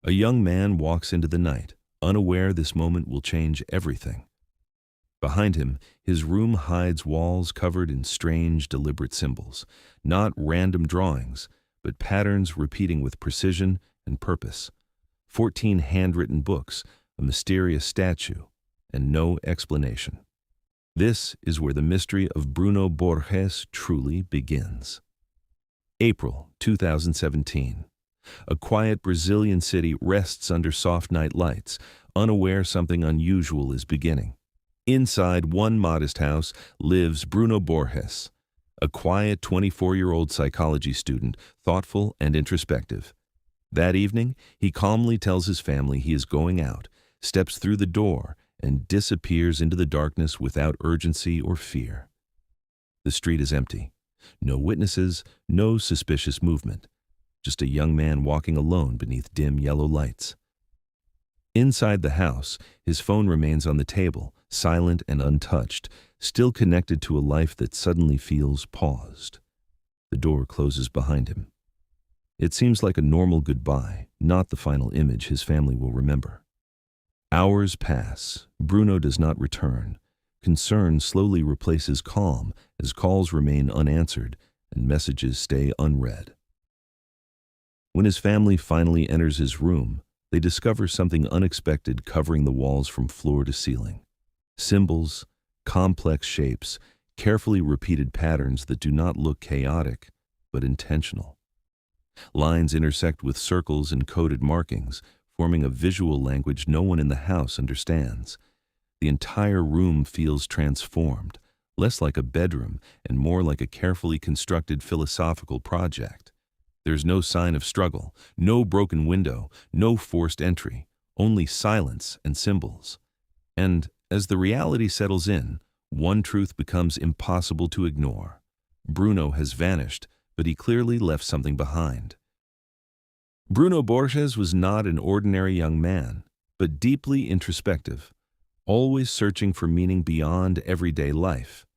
A young man walks into the night, unaware this moment will change everything. Behind him, his room hides walls covered in strange, deliberate symbols, not random drawings, but patterns repeating with precision and purpose. 14 handwritten books, a mysterious statue, and no explanation. This is where the mystery of Bruno Borges truly begins. April 2017. A quiet Brazilian city rests under soft night lights, unaware something unusual is beginning. Inside one modest house lives Bruno Borges, a quiet 24-year-old psychology student, thoughtful and introspective. That evening, he calmly tells his family he is going out, steps through the door, and disappears into the darkness without urgency or fear. The street is empty. No witnesses, no suspicious movement. Just a young man walking alone beneath dim yellow lights. Inside the house, his phone remains on the table, silent and untouched, still connected to a life that suddenly feels paused. The door closes behind him. It seems like a normal goodbye, not the final image his family will remember. Hours pass. Bruno does not return. Concern slowly replaces calm as calls remain unanswered and messages stay unread. When his family finally enters his room, they discover something unexpected covering the walls from floor to ceiling. Symbols, complex shapes, carefully repeated patterns that do not look chaotic, but intentional. Lines intersect with circles and coded markings, forming a visual language no one in the house understands. The entire room feels transformed, less like a bedroom and more like a carefully constructed philosophical project. There's no sign of struggle, no broken window, no forced entry, only silence and symbols. And as the reality settles in, one truth becomes impossible to ignore. Bruno has vanished, but he clearly left something behind. Bruno Borges was not an ordinary young man, but deeply introspective, always searching for meaning beyond everyday life.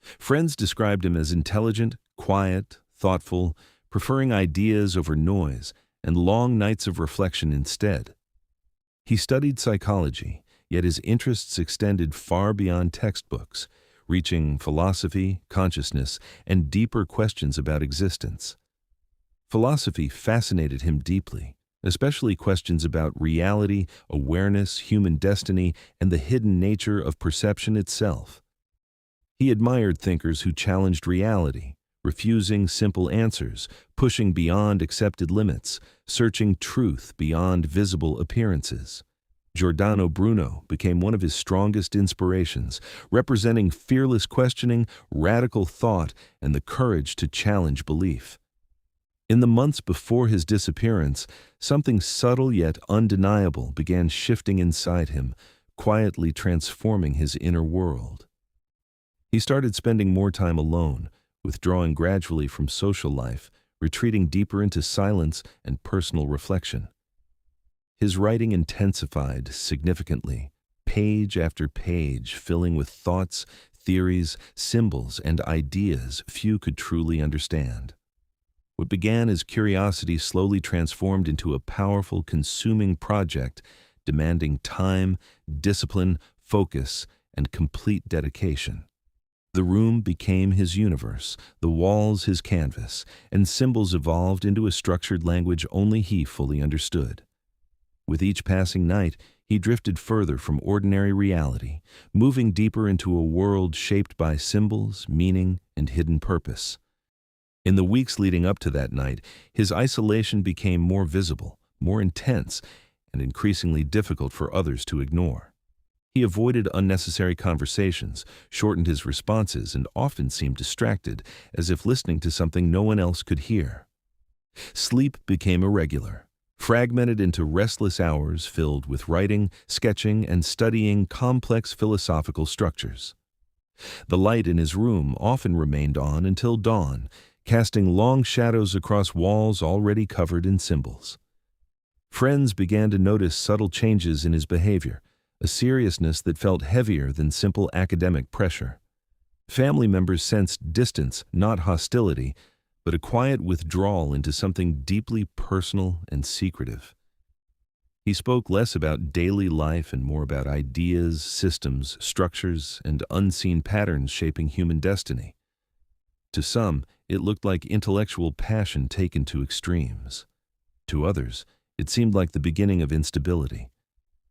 Friends described him as intelligent, quiet, thoughtful, preferring ideas over noise and long nights of reflection instead. He studied psychology, yet his interests extended far beyond textbooks, reaching philosophy, consciousness, and deeper questions about existence. Philosophy fascinated him deeply, especially questions about reality, awareness, human destiny, and the hidden nature of perception itself. He admired thinkers who challenged reality, refusing simple answers, pushing beyond accepted limits, searching truth beyond visible appearances. Giordano Bruno became one of his strongest inspirations, representing fearless questioning, radical thought, and the courage to challenge belief. In the months before his disappearance, something subtle yet undeniable began shifting inside him, quietly transforming his inner world. He started spending more time alone, withdrawing gradually from social life, retreating deeper into silence and personal reflection. His writing intensified significantly, page after page filling with thoughts, theories, symbols, and ideas few could truly understand. What began as curiosity slowly transformed into a powerful, consuming project demanding time, discipline, focus, and complete dedication. The room became his universe, the walls his canvas, and symbols evolved into a structured language only he fully understood. With each passing night, he drifted further from ordinary reality, moving deeper into a world shaped by symbols, meaning, and hidden purpose. In the weeks leading up to that night, his isolation became more visible, more intense, and increasingly difficult for others to ignore. He avoided unnecessary conversations, shortened his responses, and often seemed distracted, as if listening to something no one else could hear. Sleep became irregular, fragmented into restless hours filled with writing, sketching, and studying complex philosophical structures. The light in his room often remained on until dawn, casting long shadows across walls already covered in symbols. Friends began to notice subtle changes in his behavior, a seriousness that felt heavier than simple academic pressure. Family members sensed distance, not hostility, but a quiet withdrawal into something deeply personal and secretive. He spoke less about daily life and more about ideas, systems, structures, and unseen patterns shaping human destiny. To some, it looked like intellectual passion taken to extremes. To others, it seemed like the beginning of instability.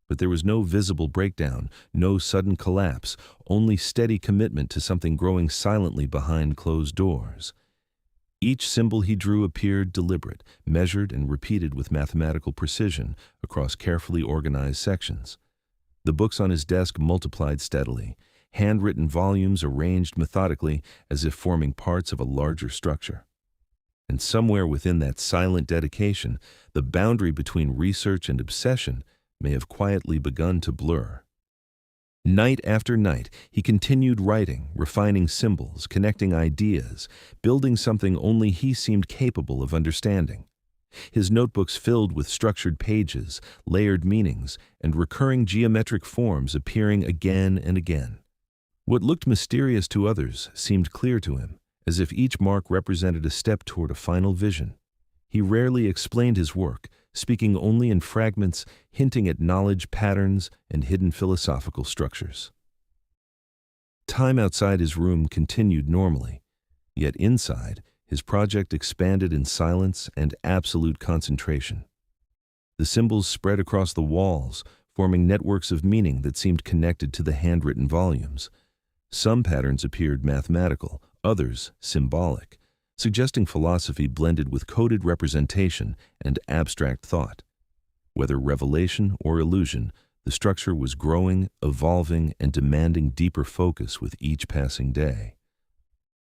But there was no visible breakdown, no sudden collapse, only steady commitment to something growing silently behind closed doors. Each symbol he drew appeared deliberate, measured and repeated with mathematical precision across carefully organized sections. The books on his desk multiplied steadily, handwritten volumes arranged methodically as if forming parts of a larger structure. And somewhere within that silent dedication, the boundary between research and obsession may have quietly begun to blur. Night after night, he continued writing, refining symbols, connecting ideas, building something only he seemed capable of understanding. His notebooks filled with structured pages, layered meanings, and recurring geometric forms appearing again and again. What looked mysterious to others seemed clear to him, as if each mark represented a step toward a final vision. He rarely explained his work, speaking only in fragments, hinting at knowledge patterns and hidden philosophical structures. Time outside his room continued normally, yet inside, his project expanded in silence and absolute concentration. The symbols spread across the walls, forming networks of meaning that seemed connected to the handwritten volumes. Some patterns appeared mathematical, others symbolic, suggesting philosophy blended with coded representation and abstract thought. Whether revelation or illusion, the structure was growing, evolving, and demanding deeper focus with each passing day.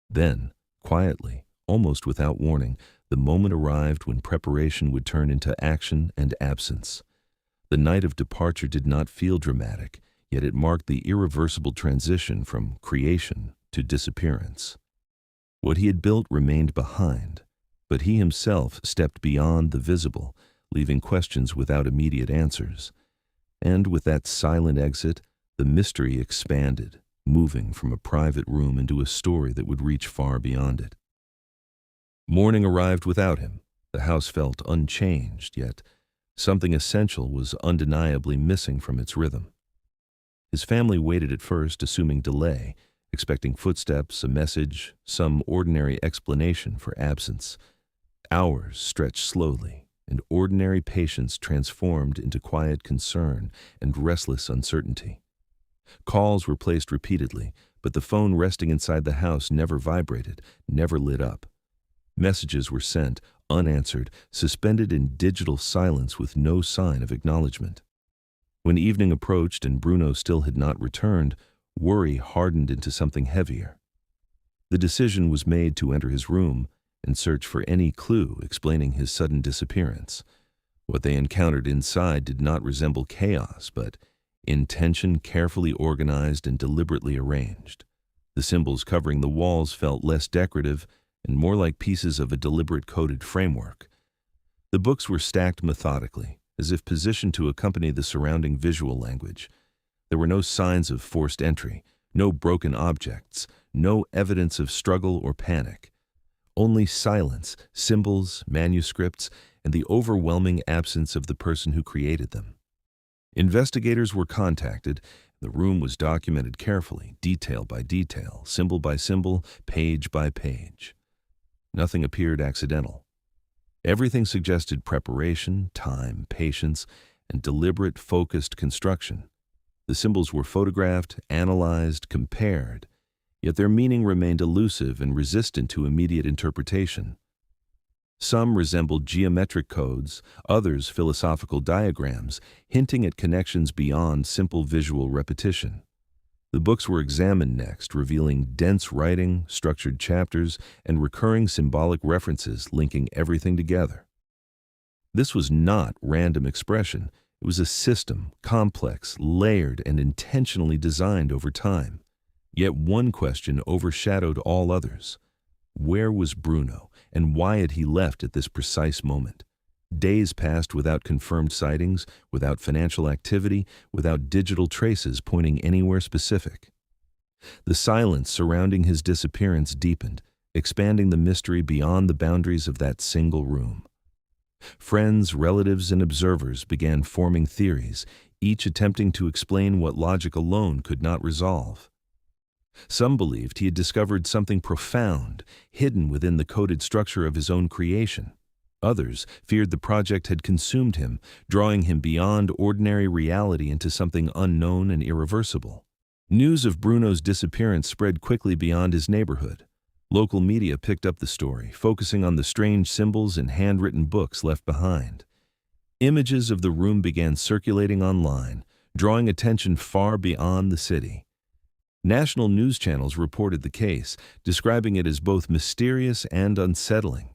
Then, quietly, almost without warning, the moment arrived when preparation would turn into action and absence. The night of departure did not feel dramatic, yet it marked the irreversible transition from creation to disappearance. What he had built remained behind, but he himself stepped beyond the visible, leaving questions without immediate answers. And with that silent exit, the mystery expanded, moving from a private room into a story that would reach far beyond it. Morning arrived without him. The house felt unchanged, yet something essential was undeniably missing from its rhythm. His family waited at first, assuming delay, expecting footsteps, a message, some ordinary explanation for absence. Hours stretched slowly, and ordinary patience transformed into quiet concern and restless uncertainty. Calls were placed repeatedly, but the phone resting inside the house never vibrated, never lit up. Messages were sent, unanswered, suspended in digital silence with no sign of acknowledgement. When evening approached and Bruno still had not returned, worry hardened into something heavier. The decision was made to enter his room and search for any clue explaining his sudden disappearance. What they encountered inside did not resemble chaos, but intention carefully organized and deliberately arranged. The symbols covering the walls felt less decorative and more like pieces of a deliberate coded framework. The books were stacked methodically, as if positioned to accompany the surrounding visual language. There were no signs of forced entry, no broken objects, no evidence of struggle or panic. Only silence, symbols, manuscripts, and the overwhelming absence of the person who created them. Investigators were contacted. The room was documented carefully, detail by detail, symbol by symbol, page by page. Nothing appeared accidental. Everything suggested preparation, time, patience, and deliberate, focused construction. The symbols were photographed, analyzed, compared, yet their meaning remained elusive and resistant to immediate interpretation. Some resembled geometric codes, others philosophical diagrams, hinting at connections beyond simple visual repetition. The books were examined next, revealing dense writing, structured chapters, and recurring symbolic references linking everything together. This was not random expression. It was a system, complex, layered, and intentionally designed over time. Yet one question overshadowed all others. Where was Bruno, and why had he left at this precise moment? Days passed without confirmed sightings, without financial activity, without digital traces pointing anywhere specific. The silence surrounding his disappearance deepened, expanding the mystery beyond the boundaries of that single room. Friends, relatives, and observers began forming theories, each attempting to explain what logic alone could not resolve. Some believed he had discovered something profound, hidden within the coded structure of his own creation. Others feared the project had consumed him, drawing him beyond ordinary reality into something unknown and irreversible. News of Bruno's disappearance spread quickly beyond his neighborhood. Local media picked up the story, focusing on the strange symbols and handwritten books left behind. Images of the room began circulating online, drawing attention far beyond the city. National news channels reported the case, describing it as both mysterious and unsettling.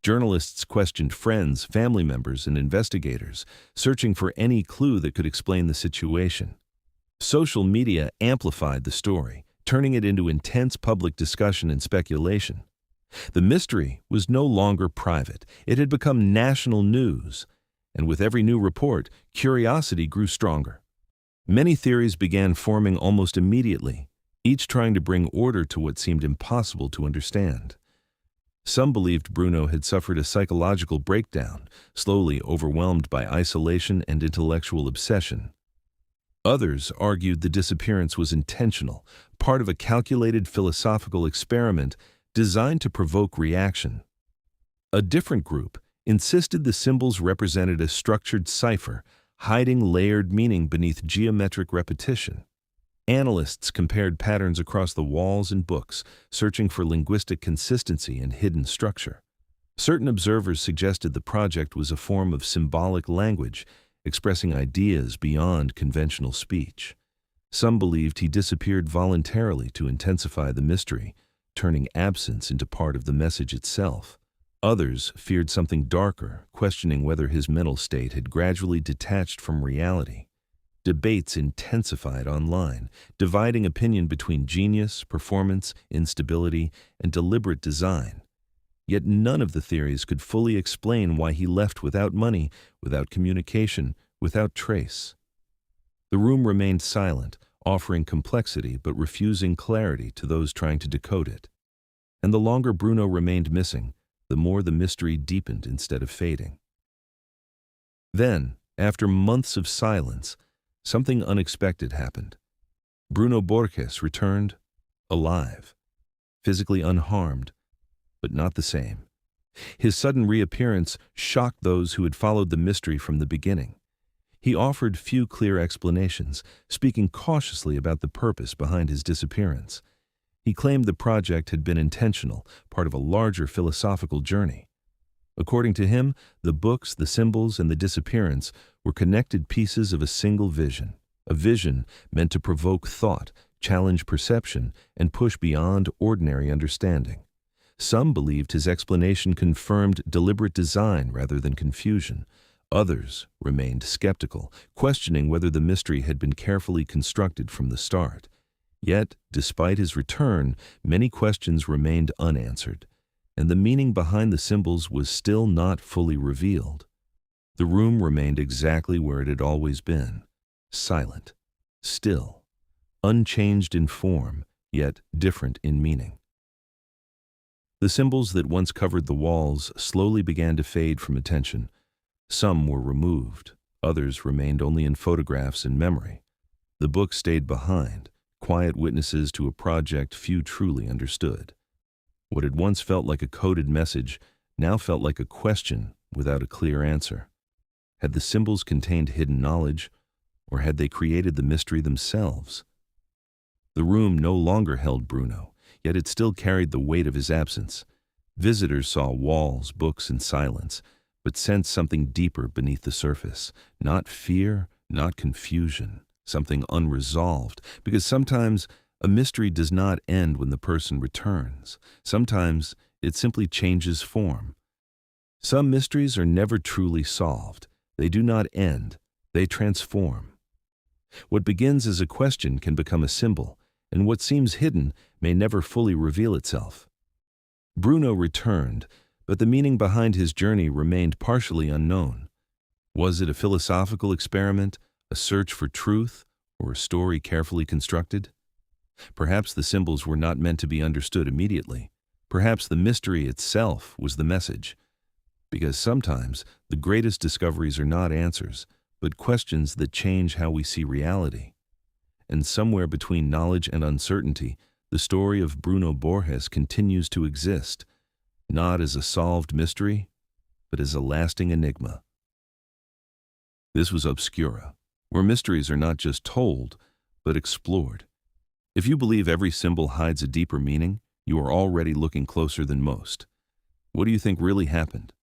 Journalists questioned friends, family members, and investigators, searching for any clue that could explain the situation. Social media amplified the story, turning it into intense public discussion and speculation. The mystery was no longer private. It had become national news, and with every new report, curiosity grew stronger. Many theories began forming almost immediately, each trying to bring order to what seemed impossible to understand. Some believed Bruno had suffered a psychological breakdown, slowly overwhelmed by isolation and intellectual obsession. Others argued the disappearance was intentional, part of a calculated philosophical experiment designed to provoke reaction. A different group insisted the symbols represented a structured cipher, hiding layered meaning beneath geometric repetition. Analysts compared patterns across the walls and books, searching for linguistic consistency and hidden structure. Certain observers suggested the project was a form of symbolic language, expressing ideas beyond conventional speech. Some believed he disappeared voluntarily to intensify the mystery, turning absence into part of the message itself. Others feared something darker, questioning whether his mental state had gradually detached from reality. Debates intensified online, dividing opinion between genius, performance, instability, and deliberate design. Yet none of the theories could fully explain why he left without money, without communication, without trace. The room remained silent, offering complexity but refusing clarity to those trying to decode it. And the longer Bruno remained missing, the more the mystery deepened instead of fading. Then, after months of silence, something unexpected happened. Bruno Borges returned, alive, physically unharmed, but not the same. His sudden reappearance shocked those who had followed the mystery from the beginning. He offered few clear explanations, speaking cautiously about the purpose behind his disappearance. He claimed the project had been intentional, part of a larger philosophical journey. According to him, the books, the symbols, and the disappearance were connected pieces of a single vision, a vision meant to provoke thought, challenge perception, and push beyond ordinary understanding. Some believed his explanation confirmed deliberate design rather than confusion. Others remained skeptical, questioning whether the mystery had been carefully constructed from the start. Yet, despite his return, many questions remained unanswered, and the meaning behind the symbols was still not fully revealed. The room remained exactly where it had always been, silent, still, unchanged in form, yet different in meaning. The symbols that once covered the walls slowly began to fade from attention. Some were removed, others remained only in photographs and memory. The books stayed behind, quiet witnesses to a project few truly understood. What had once felt like a coded message now felt like a question without a clear answer. Had the symbols contained hidden knowledge, or had they created the mystery themselves? The room no longer held Bruno, yet it still carried the weight of his absence. Visitors saw walls, books, and silence, but sensed something deeper beneath the surface. Not fear, not confusion, something unresolved, because sometimes a mystery does not end when the person returns. Sometimes it simply changes form. Some mysteries are never truly solved. They do not end, they transform. What begins as a question can become a symbol, and what seems hidden may never fully reveal itself. Bruno returned, but the meaning behind his journey remained partially unknown. Was it a philosophical experiment, a search for truth, or a story carefully constructed? Perhaps the symbols were not meant to be understood immediately. Perhaps the mystery itself was the message. Because sometimes the greatest discoveries are not answers, but questions that change how we see reality. And somewhere between knowledge and uncertainty, the story of Bruno Borges continues to exist, not as a solved mystery, but as a lasting enigma. This was Obscura, where mysteries are not just told, but explored. If you believe every symbol hides a deeper meaning, you are already looking closer than most. What do you think really happened?